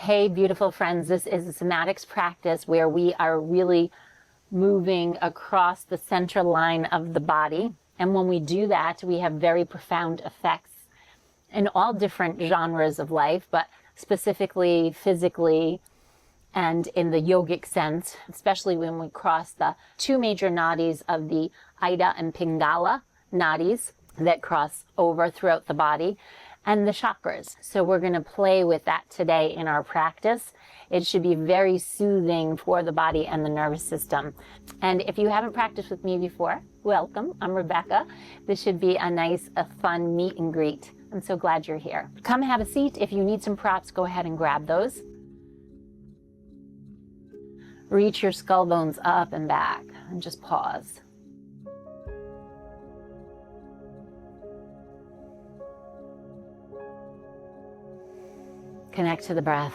Hey, beautiful friends, this is a somatics practice where we are really moving across the center line of the body. And when we do that, we have very profound effects in all different genres of life, but specifically physically and in the yogic sense, especially when we cross the two major nadis of the Ida and Pingala nadis that cross over throughout the body, and the chakras. So we're going to play with that today in our practice. It should be very soothing for the body and the nervous system. And if you haven't practiced with me before, welcome. I'm Rebecca. This should be a nice, fun meet and greet. I'm so glad you're here. Come have a seat. If you need some props, go ahead and grab those. Reach your skull bones up and back and just pause. Connect to the breath.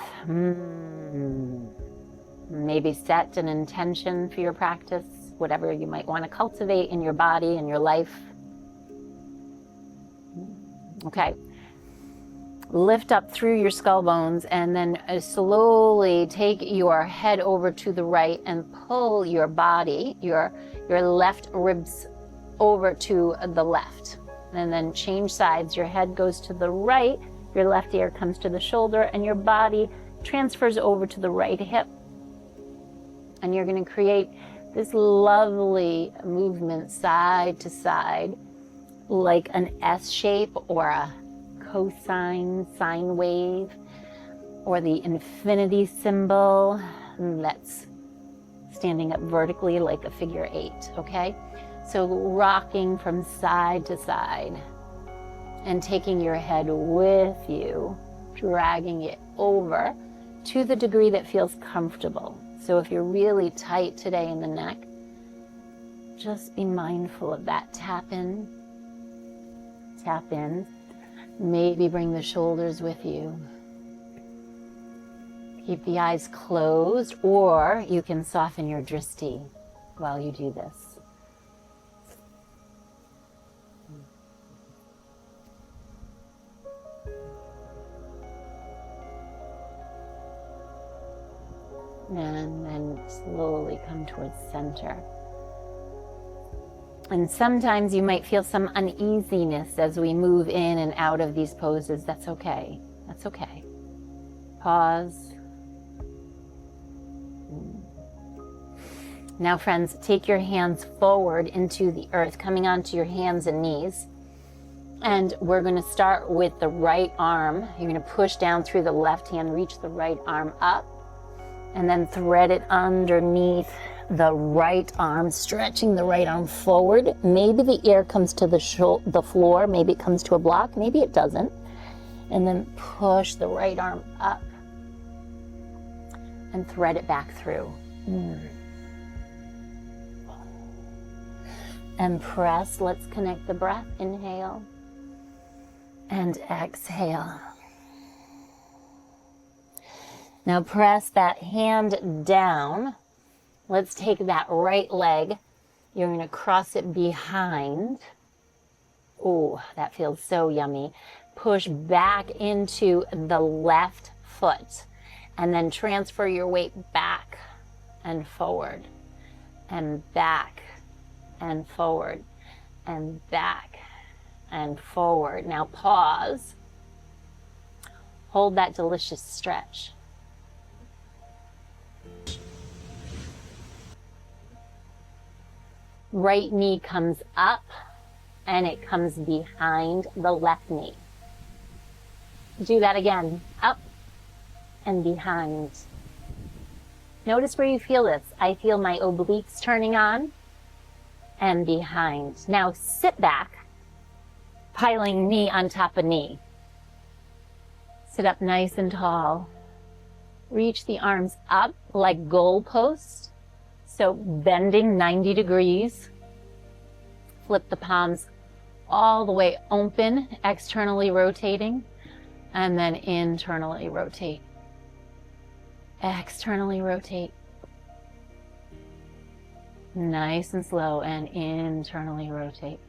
Maybe set an intention for your practice, whatever you might want to cultivate in your body and your life. Okay. Lift up through your skull bones and then slowly take your head over to the right and pull your body, your left ribs over to the left. And then change sides. Your head goes to the right, your left ear comes to the shoulder, and your body transfers over to the right hip. And you're going to create this lovely movement side to side, like an S shape or a cosine sine wave, or the infinity symbol that's standing up vertically like a figure 8, okay? So rocking from side to side and taking your head with you, dragging it over to the degree that feels comfortable. So if you're really tight today in the neck, just be mindful of that. Tap in, tap in. Maybe bring the shoulders with you. Keep the eyes closed, or you can soften your drishti while you do this. And then slowly come towards center. And sometimes you might feel some uneasiness as we move in and out of these poses. That's okay. That's okay. Pause. Now, friends, take your hands forward into the earth, coming onto your hands and knees. And we're going to start with the right arm. You're going to push down through the left hand, reach the right arm up, and then thread it underneath the right arm, stretching the right arm forward. Maybe the ear comes to the floor, maybe it comes to a block, maybe it doesn't. And then push the right arm up and thread it back through. And press. Let's connect the breath. Inhale and exhale. Now press that hand down. Let's take that right leg. You're going to cross it behind. Oh, that feels so yummy. Push back into the left foot and then transfer your weight back and forward and back and forward and back and forward. Now pause. Hold that delicious stretch. Right knee comes up and it comes behind the left knee. Do that again. Up and behind. Notice where you feel this. I feel my obliques turning on and behind. Now sit back, piling knee on top of knee. Sit up nice and tall. Reach the arms up like goalposts. So bending 90 degrees, flip the palms all the way open, externally rotating, and then internally rotate. Externally rotate. Nice and slow, and internally rotate.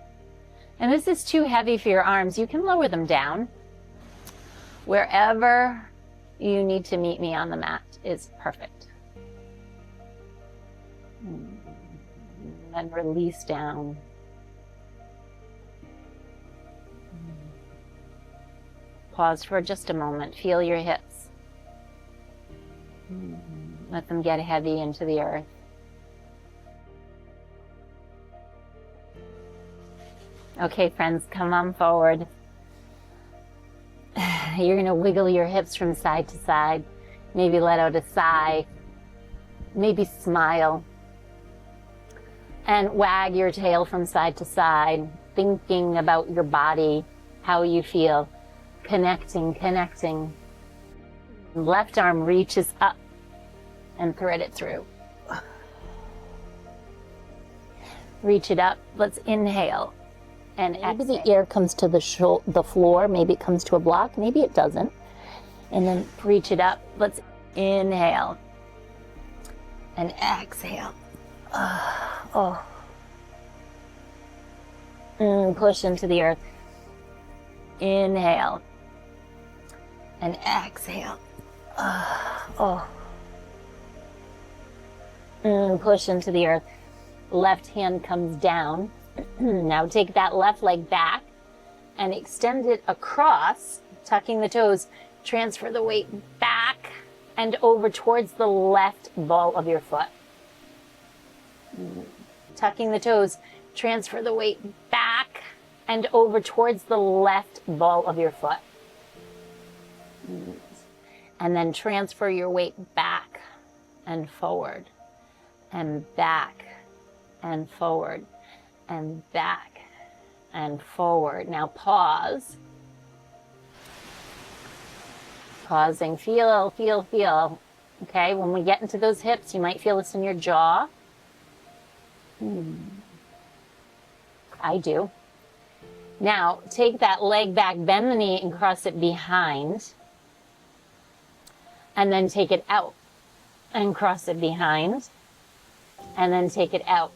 And this is too heavy for your arms. You can lower them down wherever you need to meet me on the mat is perfect. Then release down. Pause for just a moment. Feel your hips. Let them get heavy into the earth. Okay, friends, come on forward. You're going to wiggle your hips from side to side. Maybe let out a sigh. Maybe smile. And wag your tail from side to side, thinking about your body, how you feel. Connecting, connecting. Left arm reaches up and thread it through. Reach it up. Let's inhale. And maybe the air comes to the floor. Maybe it comes to a block. Maybe it doesn't. And then reach it up. Let's inhale. And exhale. Push into the earth. Inhale. And exhale. Push into the earth. Left hand comes down. Now take that left leg back and extend it across, tucking the toes. Transfer the weight back and over towards the left ball of your foot. Tucking the toes. Transfer the weight back and over towards the left ball of your foot. And then transfer your weight back and forward and back and forward and back and forward. Now pause. Pausing. Feel, feel, feel. Okay, when we get into those hips, you might feel this in your jaw. I do. Now, take that leg back, bend the knee, and cross it behind. And then take it out and cross it behind. And then take it out.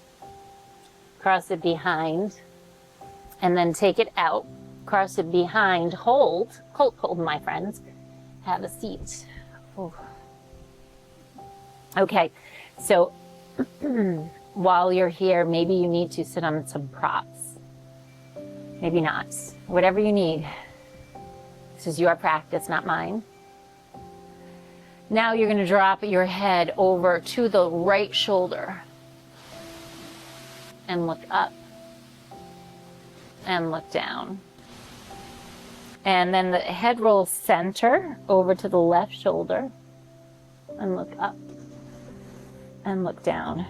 Cross it behind. And then take it out. Cross it behind. Hold. Hold, my friends. Have a seat. Ooh. Okay, so while you're here, maybe you need to sit on some props. Maybe not. Whatever you need. This is your practice, not mine. Now you're going to drop your head over to the right shoulder. And look up. And look down. And then the head rolls center over to the left shoulder. And look up. And look down.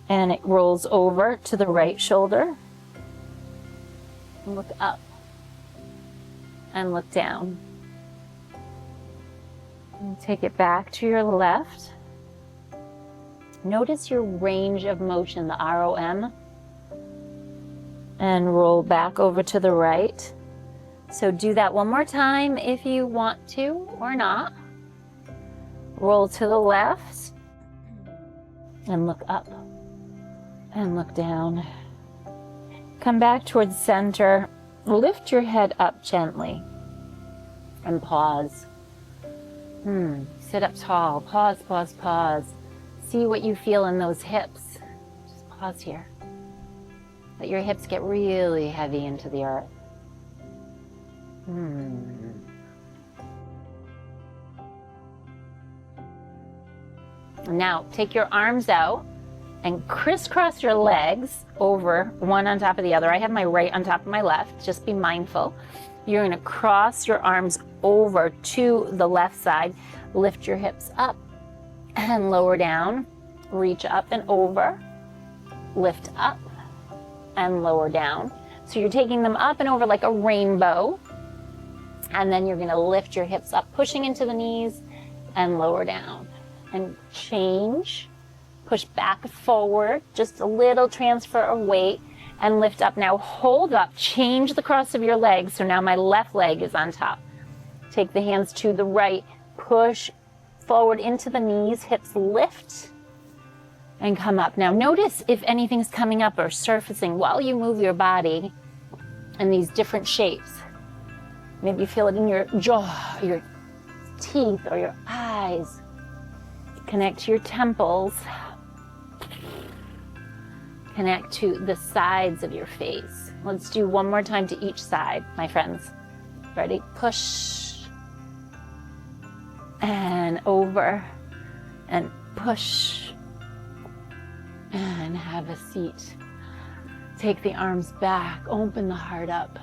And it rolls over to the right shoulder. And look up. And look down. And take it back to your left. Notice your range of motion, the ROM. And roll back over to the right. So do that one more time if you want to or not. Roll to the left. And look up. And look down. Come back towards center. Lift your head up gently. And pause. Sit up tall. Pause, pause, pause. See what you feel in those hips. Just pause here. Let your hips get really heavy into the earth. Now, take your arms out and crisscross your legs over one on top of the other. I have my right on top of my left. Just be mindful. You're going to cross your arms over to the left side. Lift your hips up and lower down. Reach up and over. Lift up and lower down. So you're taking them up and over like a rainbow. And then you're going to lift your hips up, pushing into the knees and lower down. And change. Push back forward, just a little transfer of weight, and lift up. Now hold up, change the cross of your legs. So now my left leg is on top. Take the hands to the right, push forward into the knees, hips lift, and come up. Now notice if anything's coming up or surfacing while you move your body in these different shapes. Maybe feel it in your jaw, your teeth, or your eyes. Connect to your temples. Connect to the sides of your face. Let's do one more time to each side, my friends. Ready? Push. And over. And push. And have a seat. Take the arms back. Open the heart up.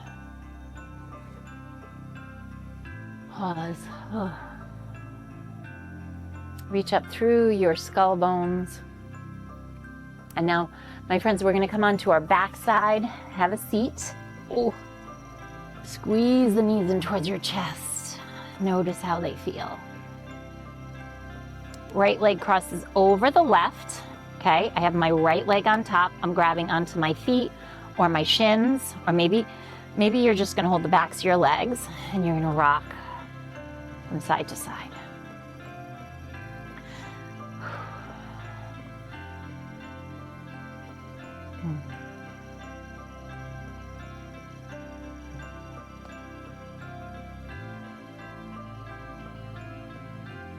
Pause. Reach up through your skull bones. And now, my friends, we're going to come onto our back side. Have a seat. Oh. Squeeze the knees in towards your chest. Notice how they feel. Right leg crosses over the left. Okay, I have my right leg on top. I'm grabbing onto my feet or my shins, or maybe you're just going to hold the backs of your legs and you're going to rock from side to side.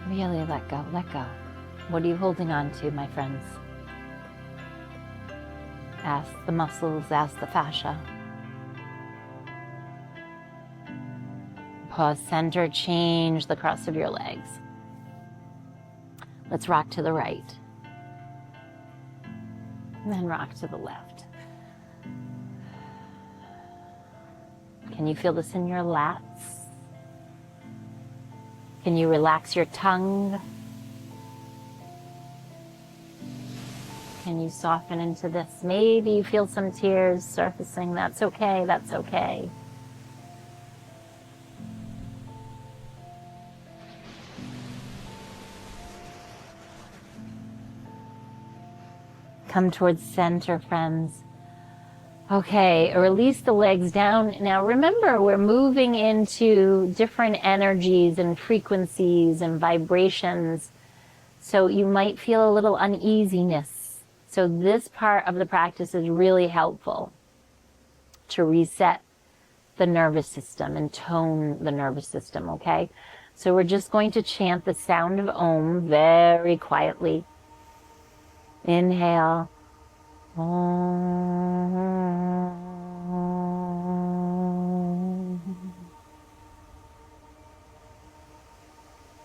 Really let go, let go. What are you holding on to, my friends? Ask the muscles, ask the fascia. Pause, center, change the cross of your legs. Let's rock to the right. And then rock to the left. Can you feel this in your lats? Can you relax your tongue? Can you soften into this? Maybe you feel some tears surfacing. That's okay, that's okay. Come towards center, friends. Okay, release the legs down. Now remember, we're moving into different energies and frequencies and vibrations. So you might feel a little uneasiness. So this part of the practice is really helpful to reset the nervous system and tone the nervous system, okay? So we're just going to chant the sound of Om very quietly. Inhale.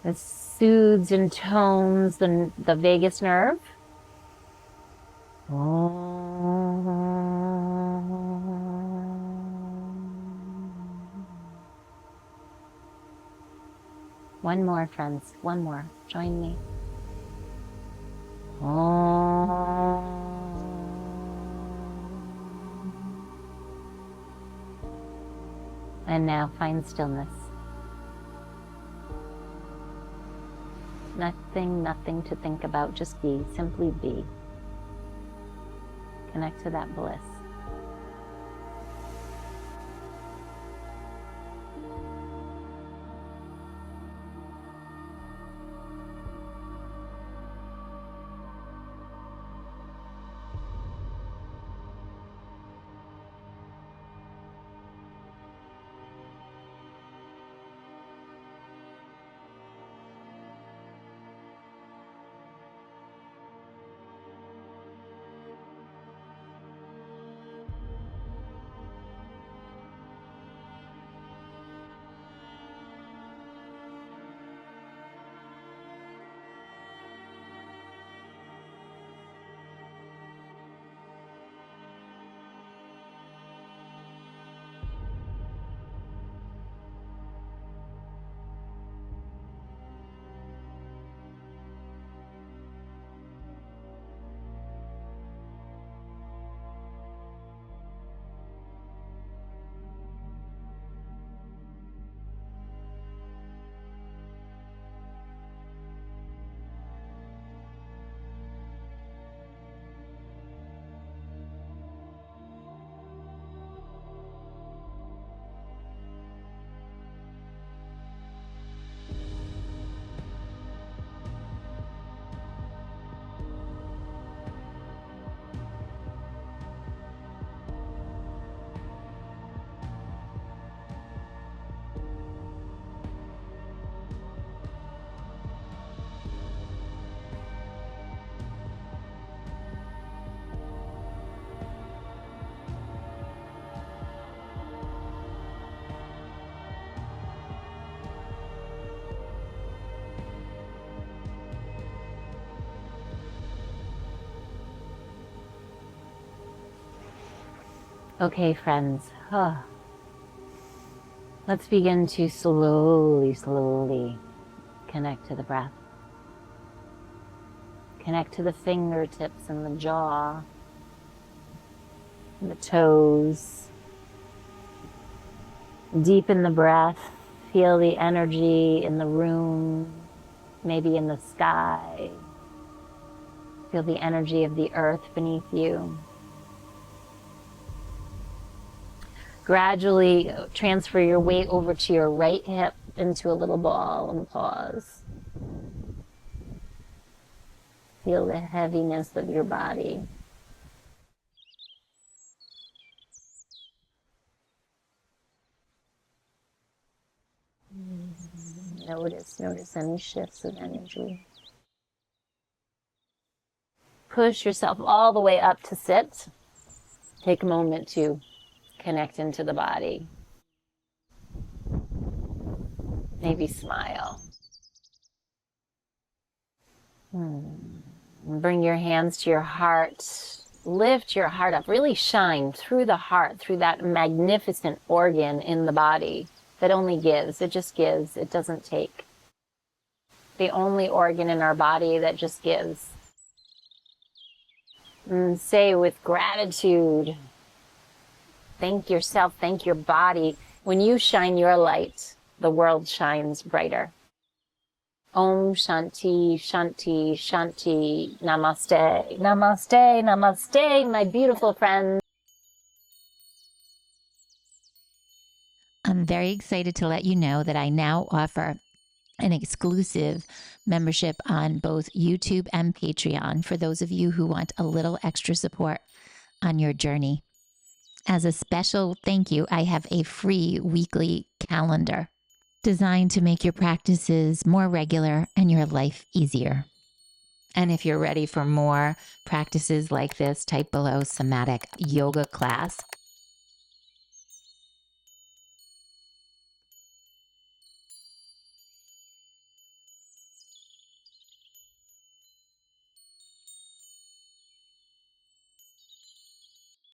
It soothes and tones the vagus nerve. One more, friends. One more. Join me. And now find stillness. Nothing to think about. Just be. Simply be. Connect to that bliss. Okay, friends. Let's begin to slowly connect to the breath. Connect to the fingertips and the jaw, and the toes. Deepen the breath. Feel the energy in the room, maybe in the sky. Feel the energy of the earth beneath you. Gradually transfer your weight over to your right hip into a little ball and pause. Feel the heaviness of your body. Notice any shifts of energy. Push yourself all the way up to sit. Take a moment to connect into the body. Maybe smile. Bring your hands to your heart. Lift your heart up. Really shine through the heart, through that magnificent organ in the body that only gives. It just gives. It doesn't take. The only organ in our body that just gives. And say with gratitude, thank yourself, thank your body. When you shine your light, the world shines brighter. Om Shanti, Shanti, Shanti, Namaste, Namaste, Namaste, my beautiful friends. I'm very excited to let you know that I now offer an exclusive membership on both YouTube and Patreon for those of you who want a little extra support on your journey. As a special thank you, I have a free weekly calendar designed to make your practices more regular and your life easier. And if you're ready for more practices like this, type below somatic yoga class.